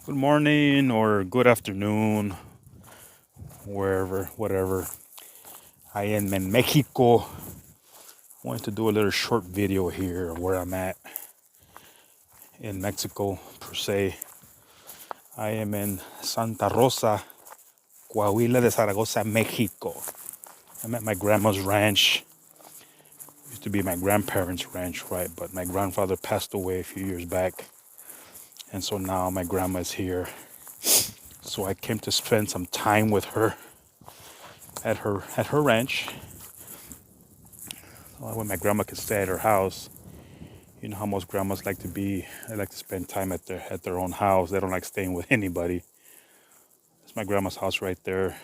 Good morning or good afternoon, wherever, whatever. I am in Mexico. I wanted to do a little short video here of where I'm at in Mexico, per se. I am in Santa Rosa, Coahuila de Zaragoza, Mexico. I'm at my grandma's ranch. It used to be my grandparents' ranch, right? But my grandfather passed away a few years back. And so now my grandma's here. So I came to spend some time with her at her ranch. When my grandma could stay at her house. You know how most grandmas like to be. They like to spend time at their own house. They don't like staying with anybody. It's my grandma's house right there.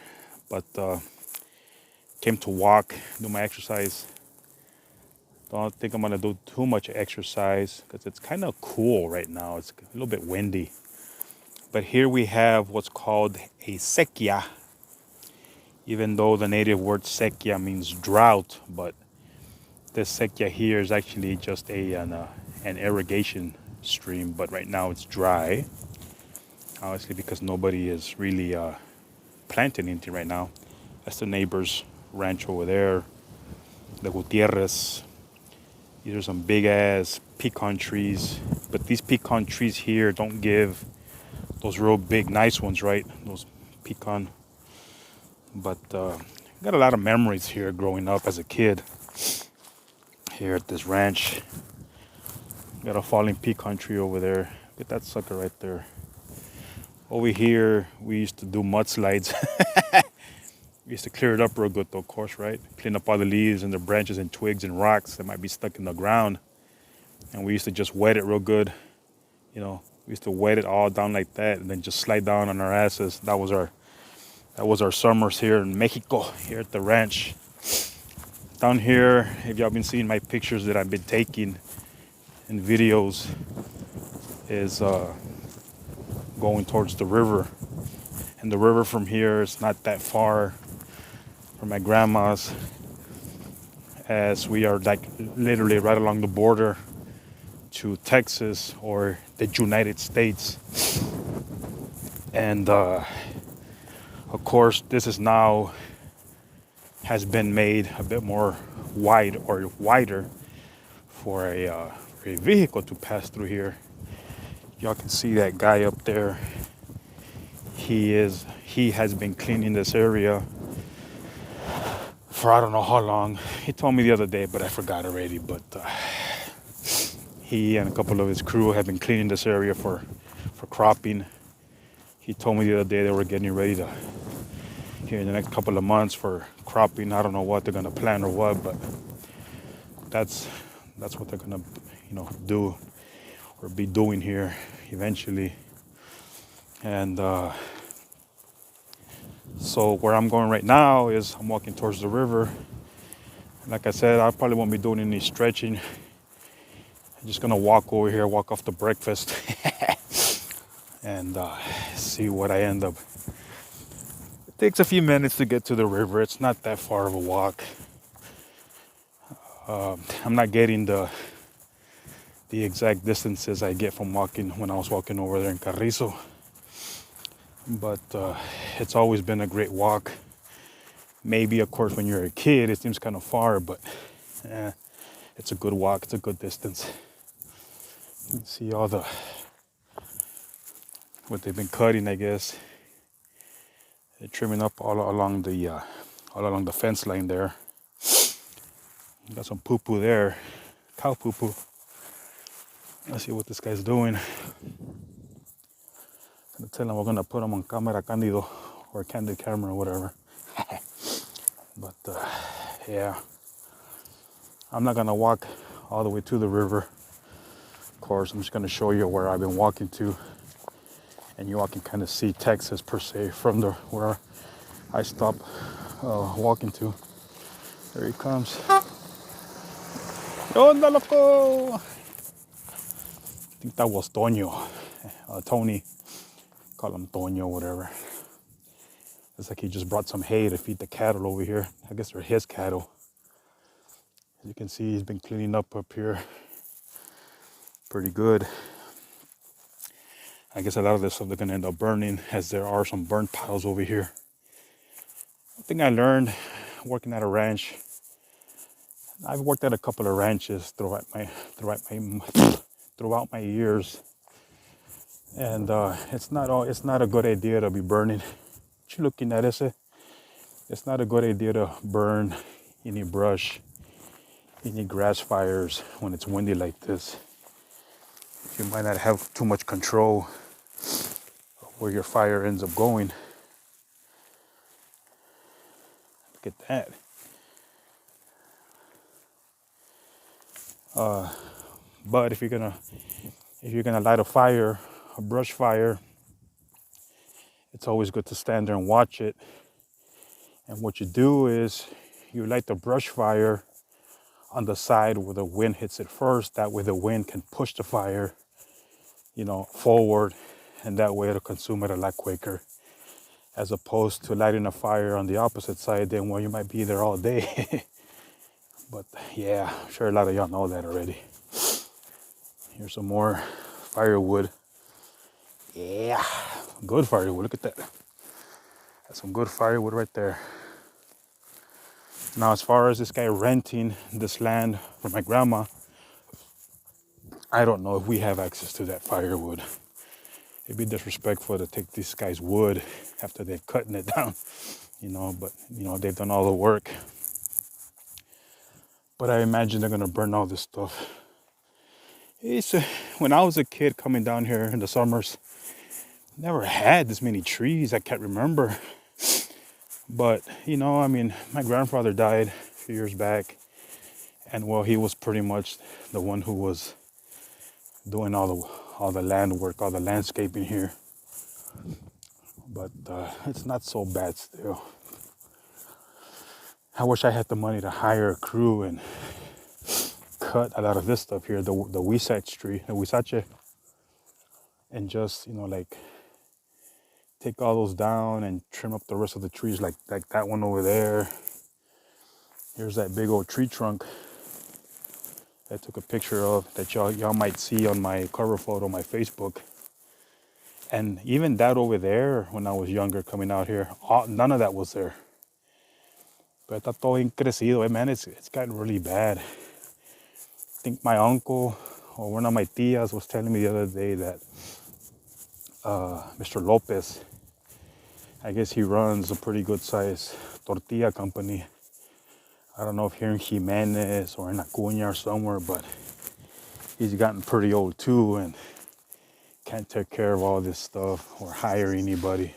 But came to walk, do my exercise. Don't think I'm gonna do too much exercise because it's kind of cool right now. It's a little bit windy. But here we have what's called a sequía. Even though the native word sequía means drought, but this sequía here is actually just an irrigation stream. But right now it's dry. Obviously, because nobody is really planting anything right now. That's the neighbor's ranch over there, the Gutierrez. These are some big ass pecan trees, but these pecan trees here don't give those real big, nice ones, right? Those pecan. But got a lot of memories here growing up as a kid here at this ranch. Got a falling pecan tree over there. Get that sucker right there. Over here, we used to do mudslides. We used to clear it up real good, though, of course, right? Clean up all the leaves and the branches and twigs and rocks that might be stuck in the ground. And we used to just wet it real good. You know, we used to wet it all down like that and then just slide down on our asses. That was our summers here in Mexico, here at the ranch. Down here, if y'all been seeing my pictures that I've been taking and videos, is going towards the river. And the river from here is not that far from my grandma's, as we are like literally right along the border to Texas or the United States. And of course, this is now has been made a bit more wide or wider for a vehicle to pass through here. Y'all can see that guy up there. He has been cleaning this area for I don't know how long. He told me the other day, but I forgot already. But he and a couple of his crew have been cleaning this area for cropping. He told me the other day they were getting ready to, here in the next couple of months, for cropping. I don't know what they're gonna plant or what, but that's what they're gonna, do or be doing here eventually. And so where I'm going right now is I'm walking towards the river. Like I said, I probably won't be doing any stretching. I'm just gonna walk over here, walk off the breakfast, and see what I end up. It takes a few minutes to get to the river. It's not that far of a walk. I'm not getting the exact distances I get from walking when I was walking over there in Carrizo. But it's always been a great walk. Maybe, of course, when you're a kid, it seems kind of far, but it's a good walk. It's a good distance. You can see all what they've been cutting, I guess. They're trimming up all along the fence line there. Got some poo-poo there, cow poo-poo. Let's see what this guy's doing. I'm gonna tell him we're gonna put him on camera candido or candid camera or whatever. But yeah, I'm not gonna walk all the way to the river. Of course, I'm just gonna show you where I've been walking to, and you all can kind of see Texas per se from where I stopped walking to. There he comes. Onda, loco! I think that was Toño, Tony. Call him Toño, whatever. It's like he just brought some hay to feed the cattle over here. I guess they're his cattle. As you can see, he's been cleaning up here pretty good. I guess a lot of this stuff they're gonna end up burning, as there are some burnt piles over here. One thing I learned working at a ranch, I've worked at a couple of ranches throughout my years, and it's not a good idea to be burning. What you looking at, is it? It's not a good idea to burn any brush, any grass fires when it's windy like this. You might not have too much control of where your fire ends up going. Look at that. But if you're gonna light a fire, a brush fire, it's always good to stand there and watch it. And what you do is you light the brush fire on the side where the wind hits it first. That way the wind can push the fire, forward, and that way it'll consume it a lot quicker. As opposed to lighting a fire on the opposite side, then you might be there all day. But yeah, I'm sure a lot of y'all know that already. Here's some more firewood. Yeah, good firewood. Look at that. That's some good firewood right there. Now, as far as this guy renting this land for my grandma, I don't know if we have access to that firewood. It'd be disrespectful to take this guy's wood after they've cutting it down, but they've done all the work. But I imagine they're gonna burn all this stuff. When I was a kid coming down here in the summers, never had this many trees. I can't remember. But, my grandfather died a few years back. And he was pretty much the one who was doing all the land work, all the landscaping here. But it's not so bad still. I wish I had the money to hire a crew and cut a lot of this stuff here, the Huisache tree, the Huisache, and just, take all those down and trim up the rest of the trees, like that one over there. Here's that big old tree trunk I took a picture of that y'all might see on my cover photo on my Facebook. And even that over there, when I was younger coming out here, none of that was there. But está todo crecido, man. It's gotten really bad. I think my uncle or one of my tias was telling me the other day that Mr. Lopez, I guess he runs a pretty good size tortilla company. I don't know if here in Jimenez or in Acuña or somewhere, but he's gotten pretty old too and can't take care of all this stuff or hire anybody.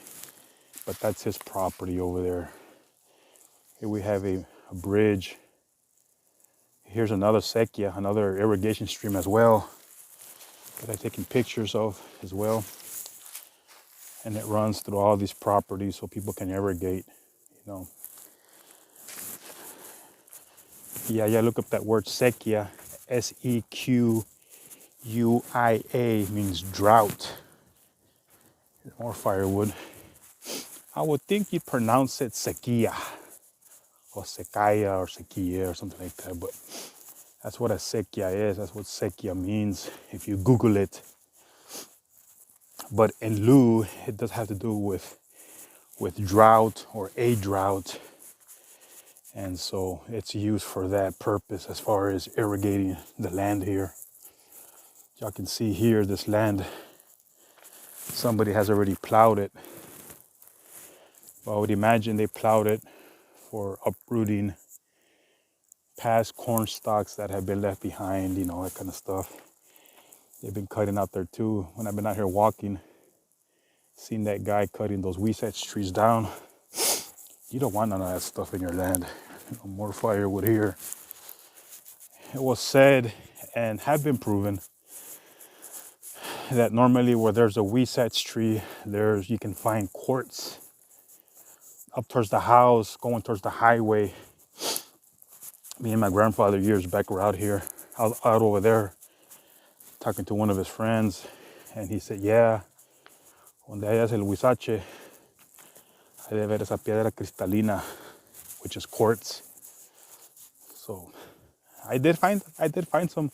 But that's his property over there. Here we have a bridge. Here's another sequía, another irrigation stream as well, that I've taken pictures of as well. And it runs through all these properties so people can irrigate, Yeah, look up that word sequía. Sequuia means drought. More firewood. I would think you'd pronounce it sequía or sequía or sequía or something like that, but that's what a sequía is. That's what sequía means if you Google it. But in lieu, it does have to do with drought or a drought. And so it's used for that purpose as far as irrigating the land here. Y'all can see here, this land, somebody has already plowed it. Well, I would imagine they plowed it for uprooting past corn stalks that have been left behind, that kind of stuff. They've been cutting out there too. When I've been out here walking, seen that guy cutting those Huisache trees down. You don't want none of that stuff in your land. More firewood here. It was said and have been proven that normally where there's a Huisache tree, you can find quartz up towards the house, going towards the highway. Me and my grandfather years back were out over there, talking to one of his friends, and he said, yeah, donde hayas el Huisache, hay de ver esa piedra cristalina, which is quartz. So I did find some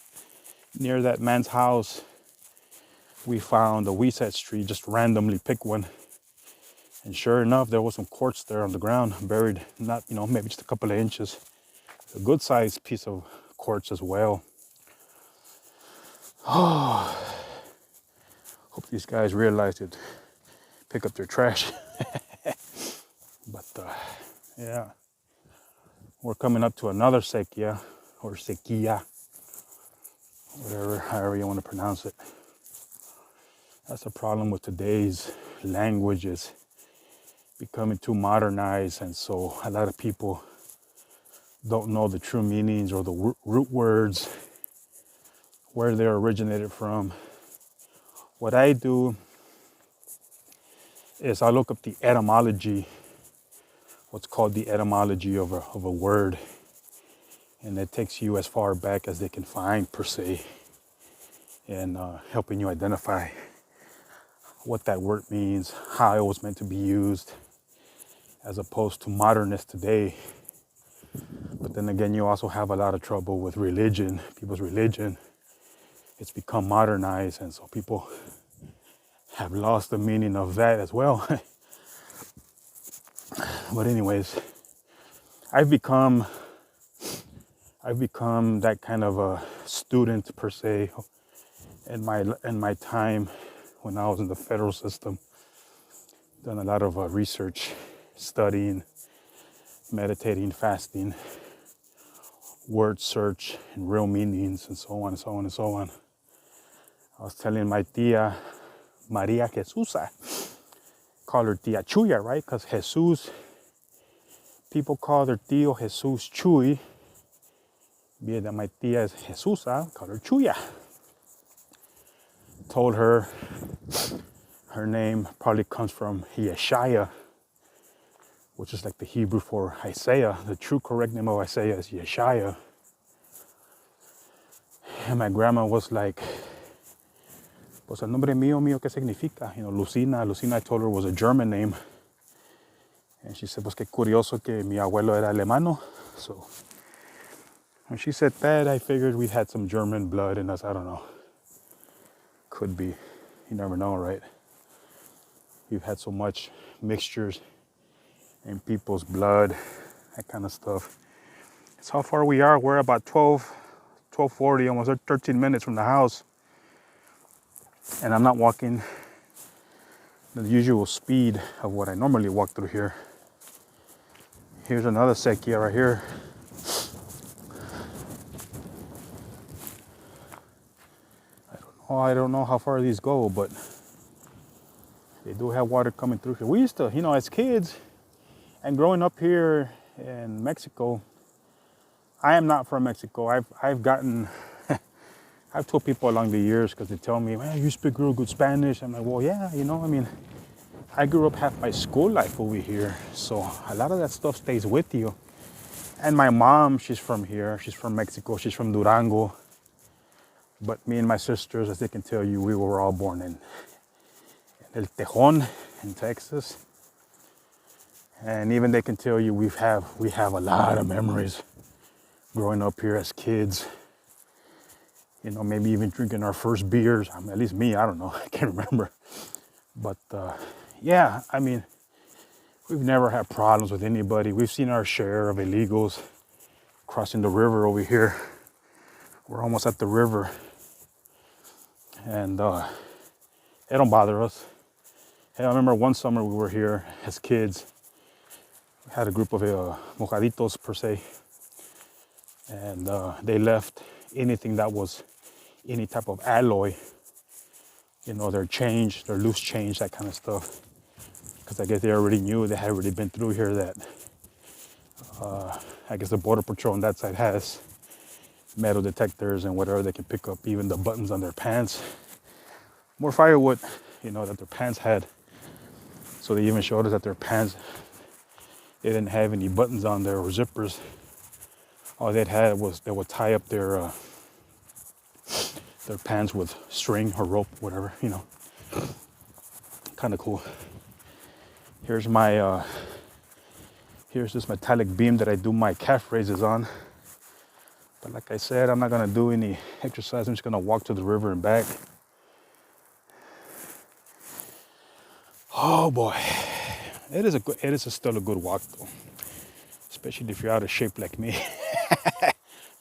near that man's house. we found a Weset tree, just randomly picked one. And sure enough, there was some quartz there on the ground, buried, not, maybe just a couple of inches. A good sized piece of quartz as well. Oh, hope these guys realize to pick up their trash. But yeah, we're coming up to another sequía, or sequía, however you want to pronounce it. That's the problem with today's language, is becoming too modernized, and so a lot of people don't know the true meanings or the root words, where they originated from. What I do is I look up the etymology, what's called the etymology of a word, and it takes you as far back as they can find, per se, and helping you identify what that word means, how it was meant to be used, as opposed to modernist today. But then again, you also have a lot of trouble with religion, people's religion. It's become modernized, and so people have lost the meaning of that as well. But anyways, I've become that kind of a student, per se, in my time when I was in the federal system. Done a lot of research, studying, meditating, fasting, word search, and real meanings, and so on and so on and so on. I was telling my tia Maria Jesusa, call her Tia Chuya, right? Because Jesus, people call their tío Jesus Chuy. Being that my tia is Jesusa, call her Chuya. Told her her name probably comes from Yeshaya, which is like the Hebrew for Isaiah. The true correct name of Isaiah is Yeshaya. And my grandma was like, pues el nombre mío, ¿qué significa? Lucina. Lucina, I told her, was a German name. And she said, pues qué curioso que mi abuelo era alemano. So when she said that, I figured we had some German blood in us. I don't know. Could be. You never know, right? You've had so much mixtures in people's blood, that kind of stuff. It's how far we are. We're about 12:40, almost 13 minutes from the house. And I'm not walking the usual speed of what I normally walk through here. Here's another sequía right here. I don't know how far these go, but they do have water coming through here. We used to, as kids and growing up here in Mexico, I am not from Mexico. I've told people along the years, because they tell me, well, you speak real good Spanish. I'm like, well, yeah, I grew up half my school life over here. So a lot of that stuff stays with you. And my mom, she's from here. She's from Mexico. She's from Durango. But me and my sisters, as they can tell you, we were all born in El Tejon in Texas. And even they can tell you we have a lot of memories growing up here as kids. Maybe even drinking our first beers. At least me, I don't know. I can't remember. But yeah, we've never had problems with anybody. We've seen our share of illegals crossing the river over here. We're almost at the river. And they don't bother us. Hey, I remember one summer we were here as kids. We had a group of mojaditos, per se. And they left anything that was any type of alloy, their change, their loose change, that kind of stuff. Because I guess they already knew, they had already been through here, that I guess the Border Patrol on that side has metal detectors and whatever they can pick up, even the buttons on their pants. More firewood, that their pants had. So they even showed us that their pants, they didn't have any buttons on there or zippers. All they'd had was they would tie up their pants with string or rope, whatever, Kind of cool. Here's this metallic beam that I do my calf raises on. But like I said, I'm not gonna do any exercise. I'm just gonna walk to the river and back. Oh boy, it is still a good walk though, especially if you're out of shape like me.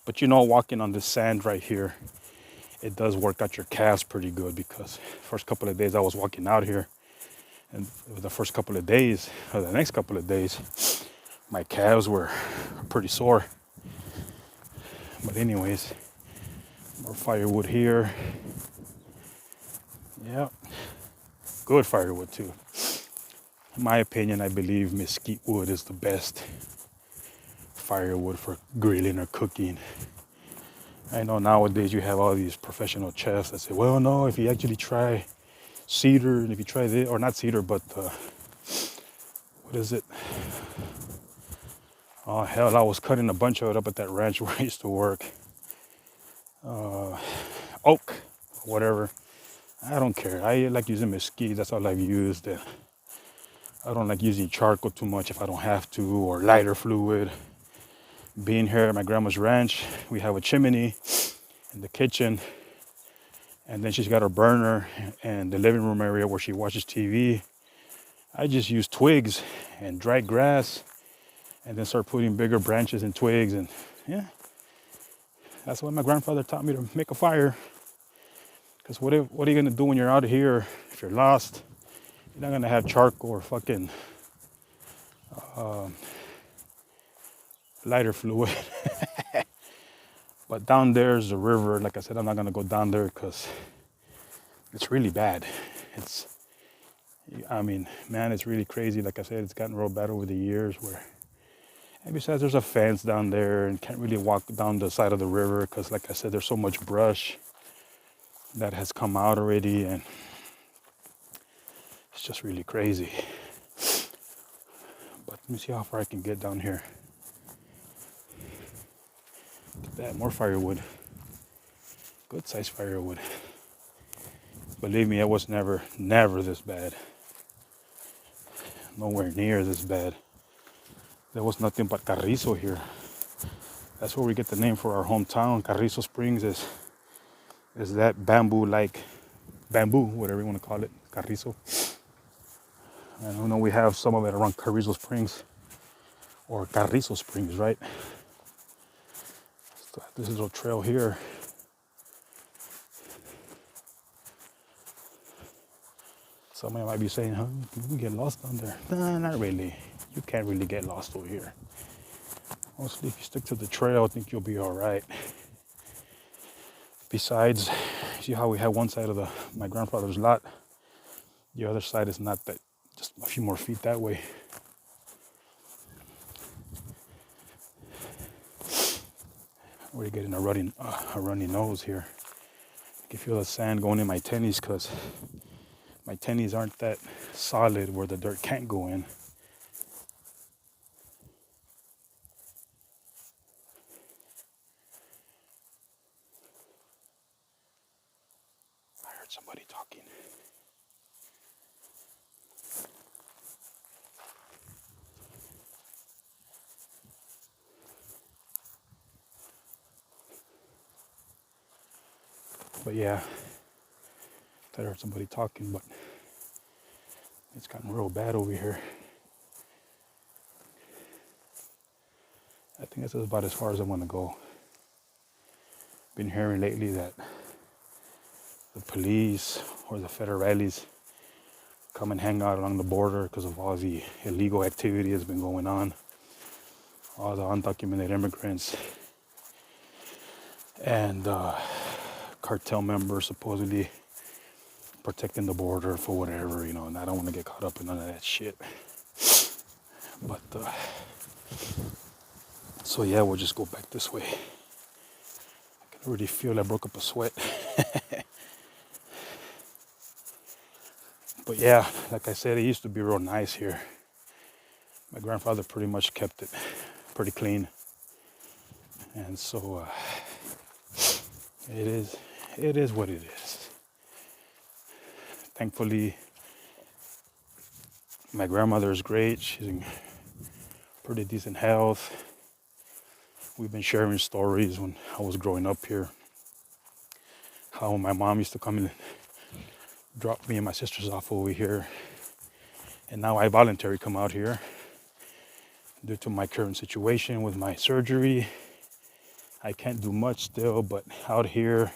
But walking on the sand right here, it does work out your calves pretty good because first couple of days I was walking out here, and the first couple of days, or the next couple of days, my calves were pretty sore. But anyways, more firewood here. Yeah, good firewood too. In my opinion, I believe mesquite wood is the best firewood for grilling or cooking. I know nowadays you have all these professional chefs that say, well, no, if you actually try cedar, and if you try this, or not cedar, but what is it? Oh, hell, I was cutting a bunch of it up at that ranch where I used to work. Oak, whatever. I don't care. I like using mesquite. That's all I've used. I don't like using charcoal too much if I don't have to, or lighter fluid. Being here at my grandma's ranch, we have a chimney in the kitchen, and then she's got her burner and the living room area where she watches TV. I just use twigs and dry grass, and then start putting bigger branches and twigs, and yeah, that's what my grandfather taught me, to make a fire. Because what are you gonna do when you're out here if you're lost? You're not gonna have charcoal or fucking lighter fluid. But down there's the river. Like I said, I'm not gonna go down there because it's really bad. Man, it's really crazy. Like I said, it's gotten real bad over the years where, and besides, there's a fence down there and can't really walk down the side of the river because, like I said, there's so much brush that has come out already, and it's just really crazy. But let me see how far I can get down here. Look at that, more firewood. Good size firewood. Believe me, it was never this bad. Nowhere near this bad. There was nothing but carrizo here. That's where we get the name for our hometown. Carrizo Springs is that bamboo, whatever you want to call it, carrizo. I don't know, we have some of it around Carrizo Springs, or Carrizo Springs, right? So this is a trail here. Somebody might be saying, huh, you can get lost down there. Nah, not really. You can't really get lost over here. Mostly if you stick to the trail, I think you'll be all right. Besides, see how we have one side of my grandfather's lot? The other side is not that, just a few more feet that way. We're getting a runny nose here. I can feel the sand going in my tennies because my tennies aren't that solid where the dirt can't go in. I heard somebody talking. But yeah, I heard somebody talking, but it's gotten real bad over here. I think this is about as far as I want to go. Been hearing lately that the police or the federales come and hang out along the border because of all the illegal activity that's been going on. All the undocumented immigrants and cartel members supposedly protecting the border for whatever, and I don't want to get caught up in none of that shit. But, so yeah, we'll just go back this way. I can already feel I broke up a sweat. But yeah, like I said, it used to be real nice here. My grandfather pretty much kept it pretty clean. And so, it is what it is. Thankfully, my grandmother is great. She's in pretty decent health. We've been sharing stories when I was growing up here. How my mom used to come and drop me and my sisters off over here. And now I voluntarily come out here due to my current situation with my surgery. I can't do much still, but out here,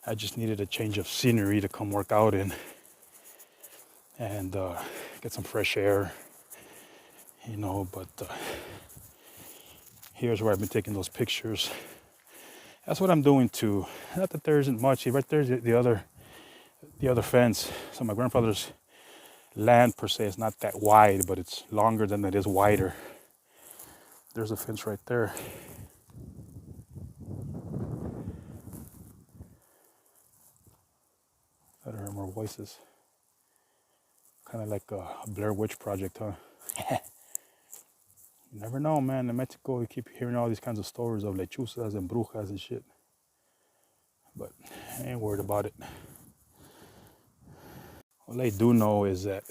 I just needed a change of scenery to come work out in and get some fresh air, but here's where I've been taking those pictures. That's what I'm doing too. Not that there isn't much. Right there's the other fence. So my grandfather's land per se is not that wide, but it's longer than it is wider. There's a fence right there. I heard more voices. Kind of like a Blair Witch Project, huh? You never know, man. In Mexico, you keep hearing all these kinds of stories of lechuzas and brujas and shit. But I ain't worried about it. What I do know is that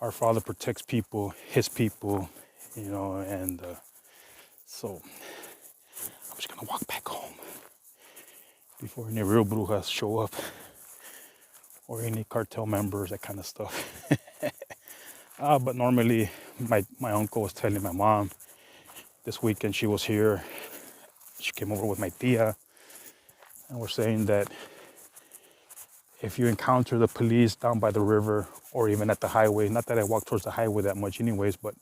our Father protects people, His people, and so I'm just gonna walk back home before any real brujas show up or any cartel members, that kind of stuff. But normally, my uncle was telling my mom this weekend she was here. She came over with my tia, and we're saying that if you encounter the police down by the river or even at the highway, not that I walk towards the highway that much anyways, but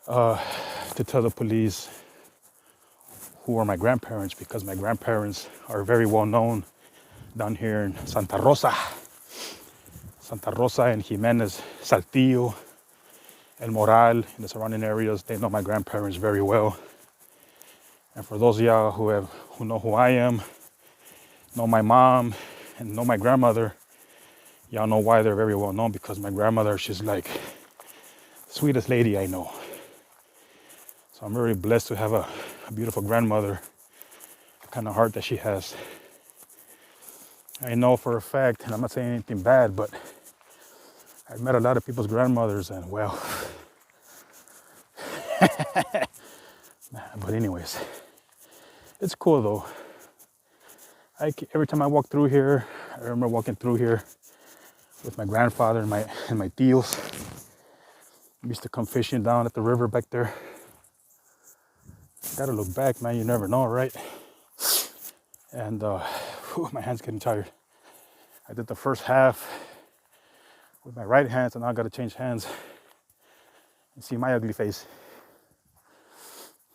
to tell the police who are my grandparents, because my grandparents are very well known down here in Santa Rosa and Jimenez, Saltillo, El Moral, in the surrounding areas. They know my grandparents very well. And for those of y'all who know who I am, know my mom, and know my grandmother, y'all know why they're very well known, because my grandmother, she's like the sweetest lady I know. So I'm very blessed to have a beautiful grandmother, the kind of heart that she has. I know for a fact, and I'm not saying anything bad, but I've met a lot of people's grandmothers, and well, but anyways, it's cool though. Every time I walk through here, I remember walking through here with my grandfather and my tios. We used to come fishing down at the river back there. Gotta look back, man. You never know, right? And my hand's getting tired. I did the first half with my right hand, so now I gotta change hands and see my ugly face.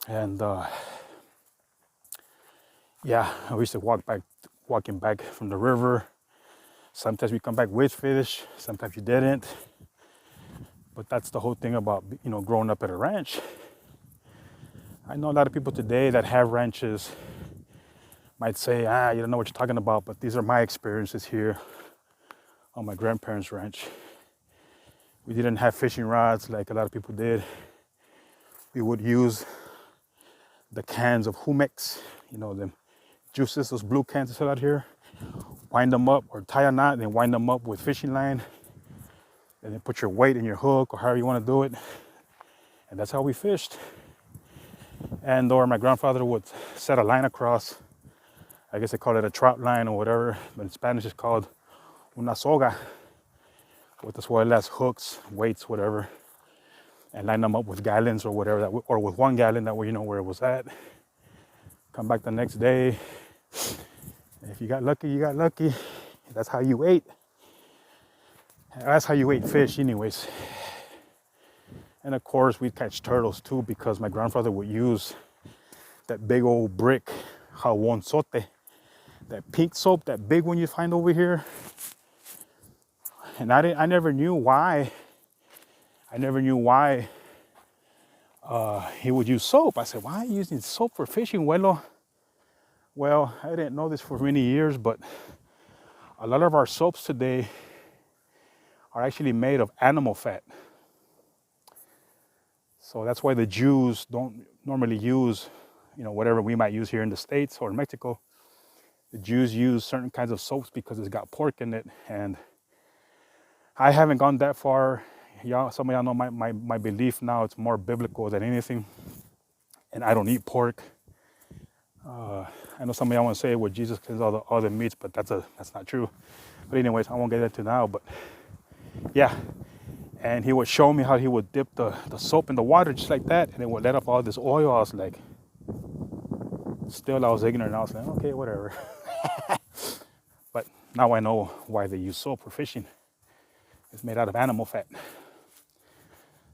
And yeah, I used to walking back from the river. Sometimes we come back with fish, sometimes you didn't. But that's the whole thing about, growing up at a ranch. I know a lot of people today that have ranches might say, you don't know what you're talking about, but these are my experiences here on my grandparents' ranch. We didn't have fishing rods like a lot of people did. We would use the cans of Humex, them juices, those blue cans that sell out here, wind them up or tie a knot and then wind them up with fishing line, and then put your weight in your hook or however you want to do it. And that's how we fished. And or my grandfather would set a line across. I guess they call it a trout line or whatever, but in Spanish it's called una soga, with as well as hooks, weights, whatever, and line them up with gallons or whatever, or with 1 gallon, that way you know where it was at. Come back the next day. If you got lucky, you got lucky. That's how you ate. That's how you ate fish anyways. And of course, we'd catch turtles too, because my grandfather would use that big old brick, jabón sote, that pink soap, that big one you find over here. And I never knew why. He would use soap. I said, why are you using soap for fishing, Welo? Well, I didn't know this for many years, but a lot of our soaps today are actually made of animal fat. So that's why the Jews don't normally use, whatever we might use here in the States or in Mexico. The Jews use certain kinds of soaps because it's got pork in it. And I haven't gone that far. Some of y'all know my belief now. It's more biblical than anything. And I don't eat pork. I know some of y'all want to say, well, Jesus kills all the meats, but that's not true. But anyways, I won't get into now. But Yeah. And he would show me how he would dip the soap in the water just like that, and it would let up all this oil. I was like, still I was ignorant. I was like, okay, whatever. But now I know why they use soap for fishing. It's made out of animal fat.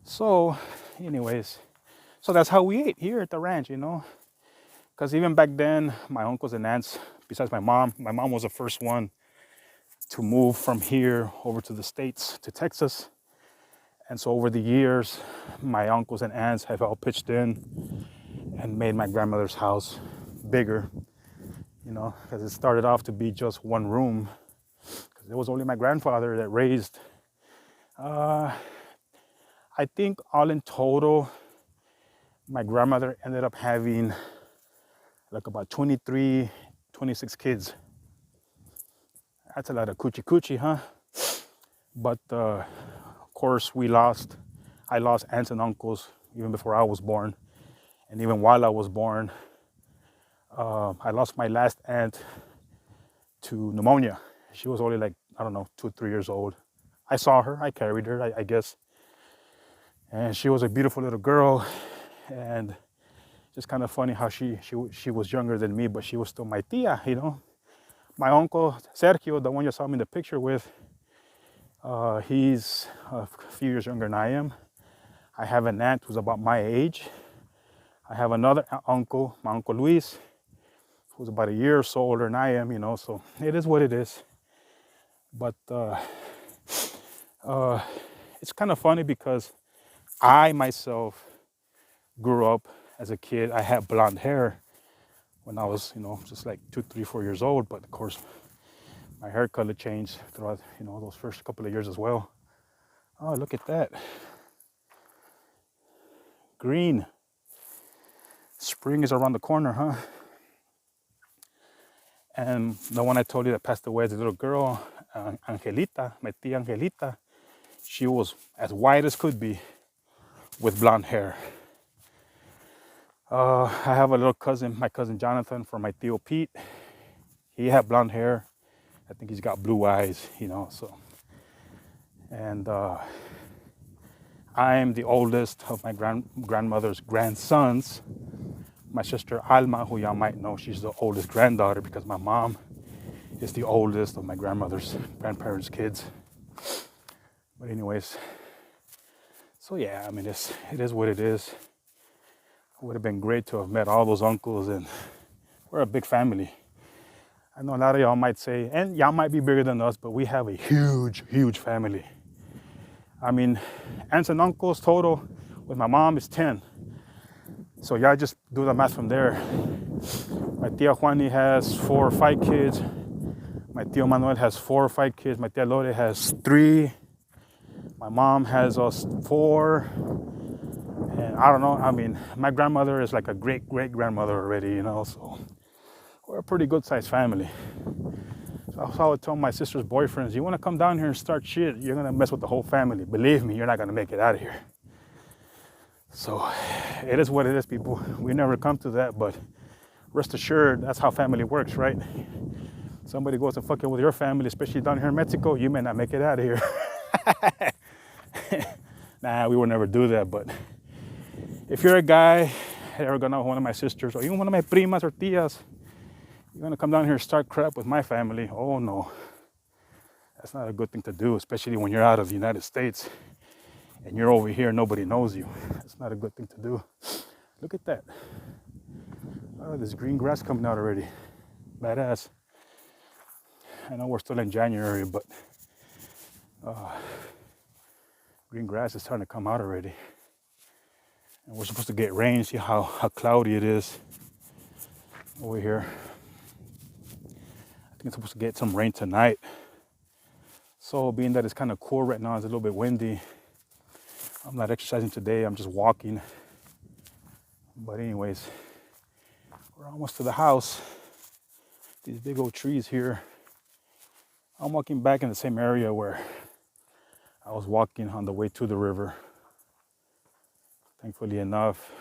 So, anyways, so that's how we ate here at the ranch, you know. Because even back then, my uncles and aunts, besides my mom was the first one to move from here over to the States, to Texas. And so over the years, my uncles and aunts have all pitched in and made my grandmother's house bigger, you know, because it started off to be just one room. Because it was only my grandfather that raised, I think all in total, my grandmother ended up having like about 23, 26 kids. That's a lot of coochie coochie, huh? But of course, I lost aunts and uncles even before I was born. And even while I was born, I lost my last aunt to pneumonia. She was only like, I don't know, 2 or 3 years old. I saw her, I carried her, I guess. And she was a beautiful little girl. And just kind of funny how she was younger than me, but she was still my tia, you know. My uncle, Sergio, the one you saw me in the picture with, he's a few years younger than I am. I have an aunt who's about my age. I have another uncle, my Uncle Luis, who's about a year or so older than I am, you know, so it is what it is. But it's kind of funny because I myself grew up as a kid. I had blonde hair when I was, you know, just like 2, 3, 4 years old. But of course, my hair color changed throughout, you know, those first couple of years as well. Oh, look at that. Green. Spring is around the corner, huh? And the one I told you that passed away as a little girl, Angelita, my tia Angelita, she was as white as could be with blonde hair. I have a little cousin, my cousin Jonathan, from my tío Pete. He had blonde hair. I think he's got blue eyes, you know, so. And I am the oldest of my grandmother's grandsons. My sister Alma, who y'all might know, she's the oldest granddaughter because my mom is the oldest of my grandparents' kids. But anyways, so yeah, I mean, it is what it is. It would have been great to have met all those uncles, and we're a big family. I know a lot of y'all might say, and y'all might be bigger than us, but we have a huge, huge family. I mean, aunts and uncles total with my mom is 10. So y'all just do the math from there. My tia Juani has 4 or 5 kids. My tío Manuel has 4 or 5 kids. My tia Lore has 3. My mom has us 4. And I don't know, I mean, my grandmother is like a great-great-grandmother already, you know, so we're a pretty good-sized family. So I would tell my sister's boyfriends, you want to come down here and start shit, you're going to mess with the whole family. Believe me, you're not going to make it out of here. So it is what it is, people. We never come to that, but rest assured, that's how family works, right? Somebody goes and fucking with your family, especially down here in Mexico, you may not make it out of here. Nah, we would never do that, but if you're a guy, ever gonna know one of my sisters, or even one of my primas or tias, you're gonna come down here and start crap with my family, oh no. That's not a good thing to do, especially when you're out of the United States and you're over here, nobody knows you. That's not a good thing to do. Look at that. Oh, there's green grass coming out already. Badass. I know we're still in January, but green grass is starting to come out already. And we're supposed to get rain. See how cloudy it is over here. I think it's supposed to get some rain tonight. So being that it's kind of cool right now, it's a little bit windy. I'm not exercising today, I'm just walking. But anyways, we're almost to the house. These big old trees here. I'm walking back in the same area where I was walking on the way to the river. Thankfully enough,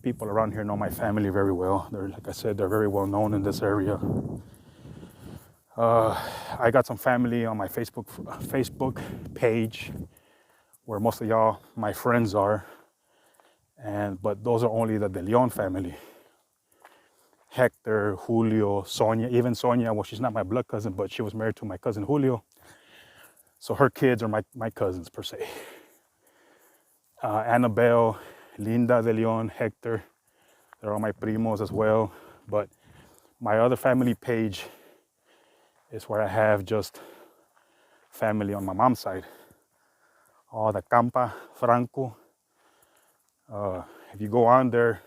people around here know my family very well. They're, like I said, they're very well known in this area. I got some family on my Facebook page where most of y'all, my friends are, but those are only the De Leon family. Hector, Julio, Sonia, even Sonia, well, she's not my blood cousin, but she was married to my cousin Julio. So her kids are my cousins per se. Annabelle, Linda De Leon, Hector, they're all my primos as well. But my other family page is where I have just family on my mom's side. All the Campa, Franco. If you go on there,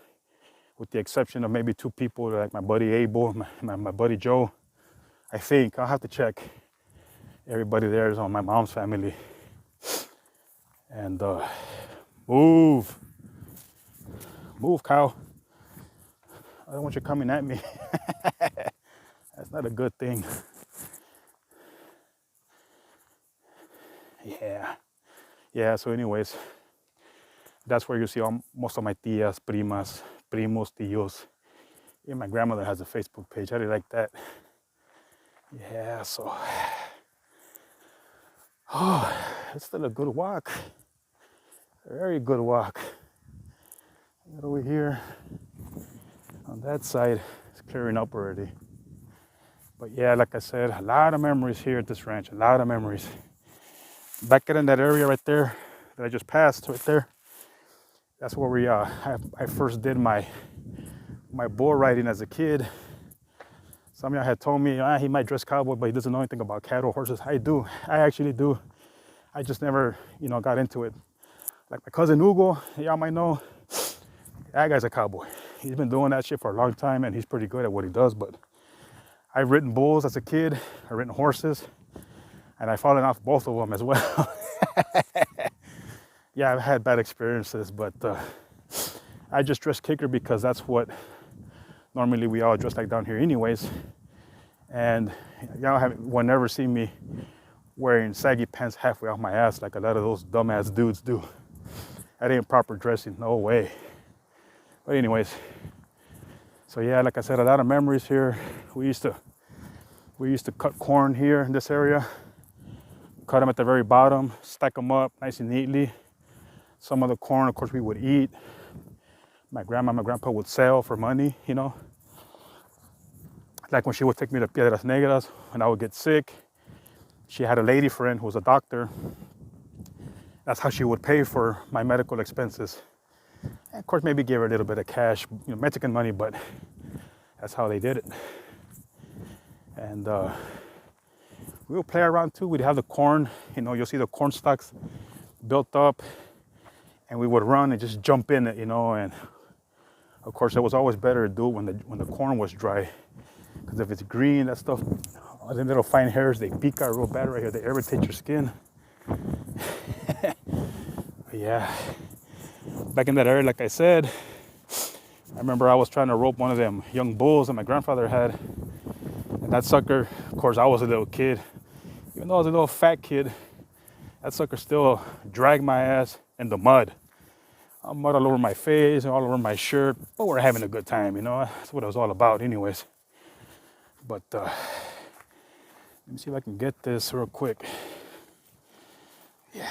with the exception of maybe 2 people, like my buddy Abel, my buddy Joe, I think, I'll have to check. Everybody there is on my mom's family. And move, cow. I don't want you coming at me. That's not a good thing. Yeah, so anyways, that's where you see most of my tias, primas, primos, tios. Even my grandmother has a Facebook page. I really like that. Yeah, so it's still a good walk. A very good walk. Right over here on that side, it's clearing up already. But yeah, like I said, a lot of memories here at this ranch. A lot of memories. Back in that area right there that I just passed right there, that's where I first did my bull riding as a kid. Some of y'all had told me he might dress cowboy, but he doesn't know anything about cattle, horses. I do. I actually do. I just never, got into it. Like my cousin Hugo, y'all might know, that guy's a cowboy. He's been doing that shit for a long time, and he's pretty good at what he does. But I've ridden bulls as a kid. I've ridden horses, and I've fallen off both of them as well. Yeah, I've had bad experiences, but I just dress kicker because that's what normally we all dress like down here anyways. And y'all will never see me wearing saggy pants halfway off my ass like a lot of those dumbass dudes do. That ain't proper dressing, no way. But anyways, so yeah, like I said, a lot of memories here. We used to cut corn here in this area, cut them at the very bottom, stack them up nice and neatly. Some of the corn, of course, we would eat. My grandma, my grandpa would sell for money, Like when she would take me to Piedras Negras when I would get sick. She had a lady friend who was a doctor. That's how she would pay for my medical expenses. And of course, maybe give her a little bit of cash, Mexican money, but that's how they did it. And we would play around too. We'd have the corn, you'll see the corn stalks built up, and we would run and just jump in it, and of course, it was always better to do it when the corn was dry, because if it's green, that stuff, all the little fine hairs, they peek out real bad right here. They irritate your skin. Yeah, back in that area, like I said, I remember I was trying to rope one of them young bulls that my grandfather had, and that sucker, of course, I was a little kid. Even though I was a little fat kid, that sucker still dragged my ass in the mud. Mud all over my face and all over my shirt, but we're having a good time, That's what it was all about anyways. But let me see if I can get this real quick. Yeah,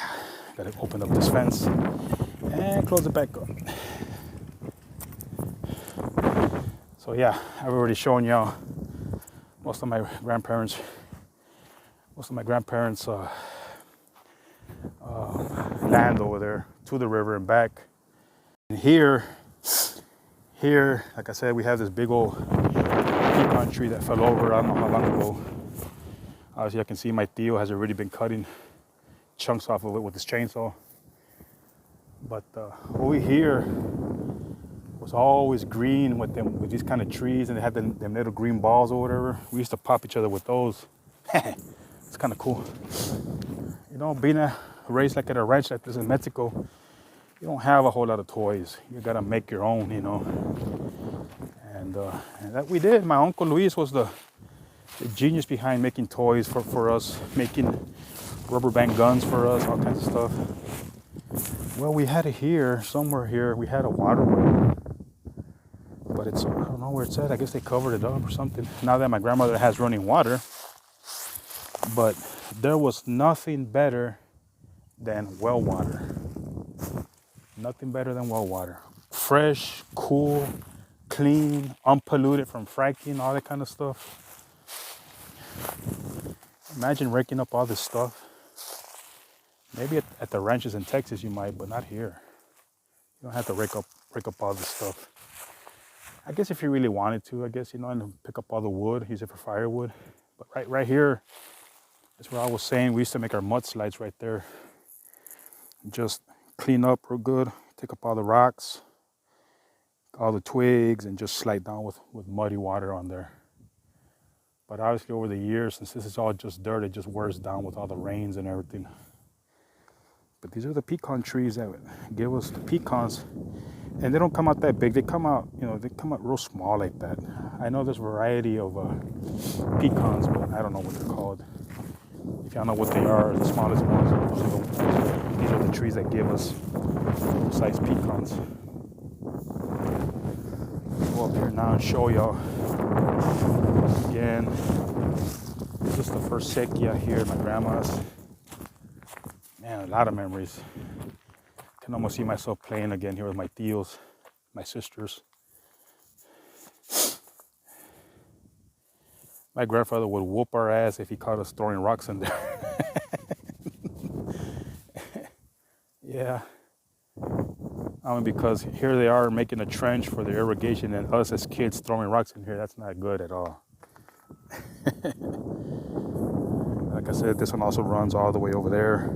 gotta open up this fence and close it back up. So yeah, I've already shown y'all most of my grandparents' land over there to the river and back. And here, like I said, we have this big old pecan tree that fell over, I don't know how long ago. Obviously, I can see my tío has already been cutting chunks off of it with his chainsaw. But over here was always green with these kind of trees, and they had them little green balls or whatever. We used to pop each other with those. It's kind of cool. Being raised like at a ranch like this in Mexico, you don't have a whole lot of toys. You gotta make your own, And that we did. My uncle Luis was the genius behind making toys for us, making rubber band guns for us, all kinds of stuff. Well, we had it here, somewhere here. We had a waterway, but I don't know where it's at. I guess they covered it up or something. Now that my grandmother has running water, But there was nothing better than well water. Nothing better than well water. Fresh, cool, clean, unpolluted from fracking, all that kind of stuff. Imagine raking up all this stuff. Maybe at the ranches in Texas you might, but not here. You don't have to rake up all this stuff. I guess if you really wanted to, I guess, and pick up all the wood, use it for firewood. But right here, that's where I was saying we used to make our mudslides right there. Just clean up real good, take up all the rocks, all the twigs, and just slide down with muddy water on there. But obviously over the years, since this is all just dirt, it just wears down with all the rains and everything. But these are the pecan trees that give us the pecans. And they don't come out that big. They come out, they come out real small like that. I know there's a variety of pecans, but I don't know what they're called. If y'all know what they are, the smallest ones, these are the trees that give us full-size pecans. Go up here now and show y'all. Again, this is the first sequia here at my grandma's. Man, a lot of memories. I can almost see myself playing again here with my tios, my sisters. My grandfather would whoop our ass if he caught us throwing rocks in there. Yeah. Because here they are making a trench for the irrigation, and us as kids throwing rocks in here, that's not good at all. Like I said, this one also runs all the way over there.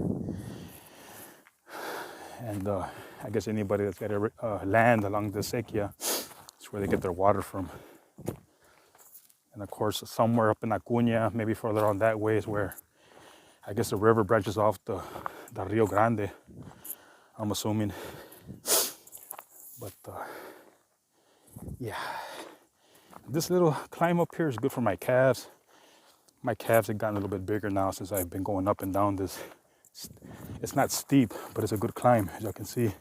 And I guess anybody that's got land along the sequia, it's where they get their water from. And of course, somewhere up in Acuña, maybe further on that way, is where I guess the river branches off the Rio Grande, I'm assuming. But yeah, this little climb up here is good for my calves. My calves have gotten a little bit bigger now since I've been going up and down this. It's not steep, but it's a good climb, as you can see.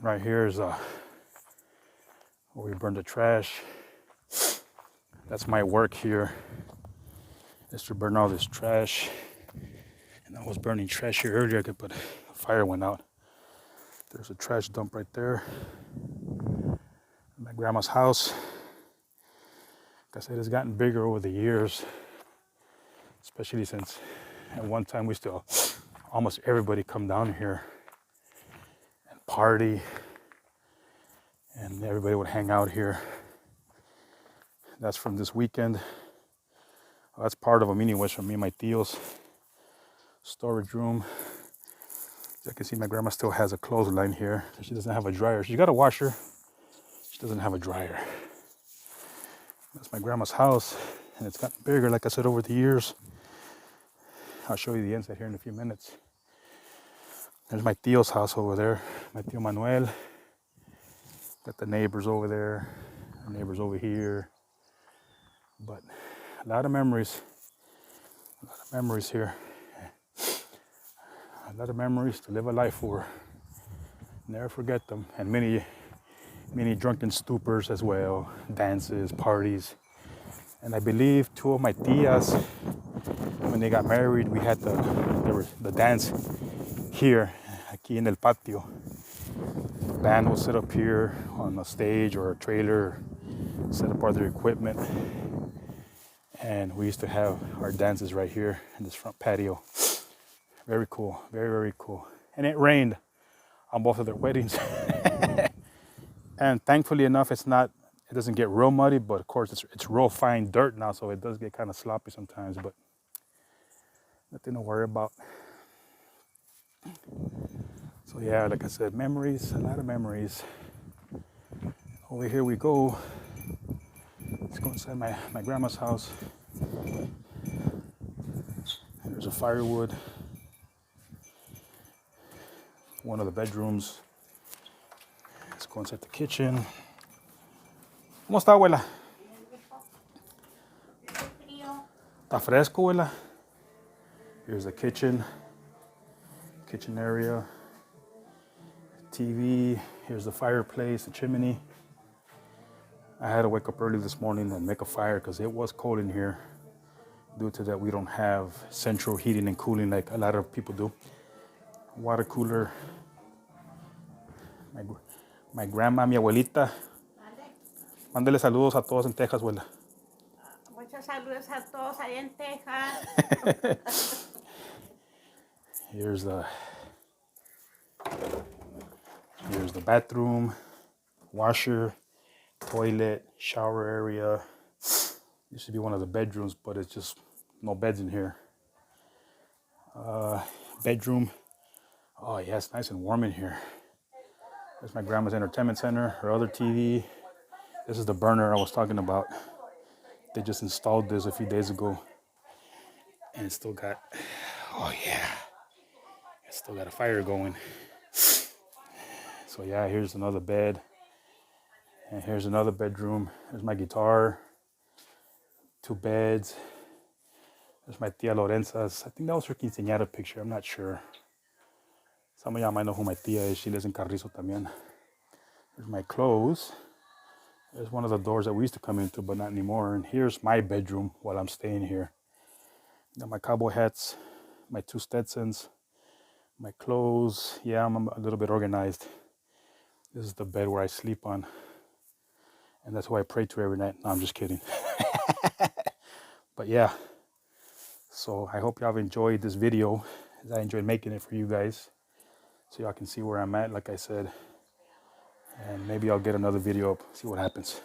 Right here is where we burn the trash. That's my work here, is to burn all this trash. And I was burning trash here earlier, but the fire went out. There's a trash dump right there. My grandma's house. Like I said, it's gotten bigger over the years, especially since at one time we still, almost everybody come down here and party, and everybody would hang out here. That's from this weekend. Well, that's part of them anyways, from me and my tios. Storage room. As you can see, my grandma still has a clothesline here. She doesn't have a dryer. She's got a washer. She doesn't have a dryer. That's my grandma's house, and it's gotten bigger, like I said, over the years. I'll show you the inside here in a few minutes. There's my tio's house over there, my tio Manuel. Got the neighbors over there, the neighbors over here. But a lot of memories here. A lot of memories to live a life for. Never forget them. And many drunken stupors as well, dances, parties. And I believe two of my tias, when they got married, we had the dance here, aquí en el patio. The band will sit up here on a stage or a trailer, set up all their equipment. And we used to have our dances right here in this front patio. Very cool, very, very cool. And it rained on both of their weddings. And thankfully enough, it doesn't get real muddy, but of course it's real fine dirt now, so it does get kind of sloppy sometimes, but nothing to worry about. So yeah, like I said, memories, a lot of memories. Over here we go. Let's go inside my grandma's house. There's a firewood. One of the bedrooms. Let's go inside the kitchen. ¿Cómo está, abuela? ¿Está fresco, abuela? Here's the kitchen area. TV. Here's the fireplace, the chimney. I had to wake up early this morning and make a fire because it was cold in here. Due to that, we don't have central heating and cooling like a lot of people do. Water cooler. My grandma, mi abuelita. Mándale saludos a todos en Texas, abuela. Muchos saludos a todos allá en Texas. Here's the bathroom, washer, toilet, shower area. Used to be one of the bedrooms, but it's just no beds in here. Bedroom. Oh yeah, it's nice and warm in here. There's my grandma's entertainment center, her other TV. This is the burner I was talking about. They just installed this a few days ago. And it still got, oh yeah, it still got a fire going. So yeah, here's another bed. And here's another bedroom. There's my guitar. 2 beds. There's my tia Lorenza's. I think that was her quinceañera picture. I'm not sure. Some of y'all might know who my tia is. She lives in Carrizo también. There's my clothes. There's one of the doors that we used to come into, but not anymore. And here's my bedroom while I'm staying here. Got my cowboy hats, my 2 Stetsons, my clothes. Yeah, I'm a little bit organized. This is the bed where I sleep on. And that's who I pray to every night. No, I'm just kidding. But yeah. So I hope y'all have enjoyed this video, as I enjoyed making it for you guys. So y'all can see where I'm at, like I said. And maybe I'll get another video up, see what happens.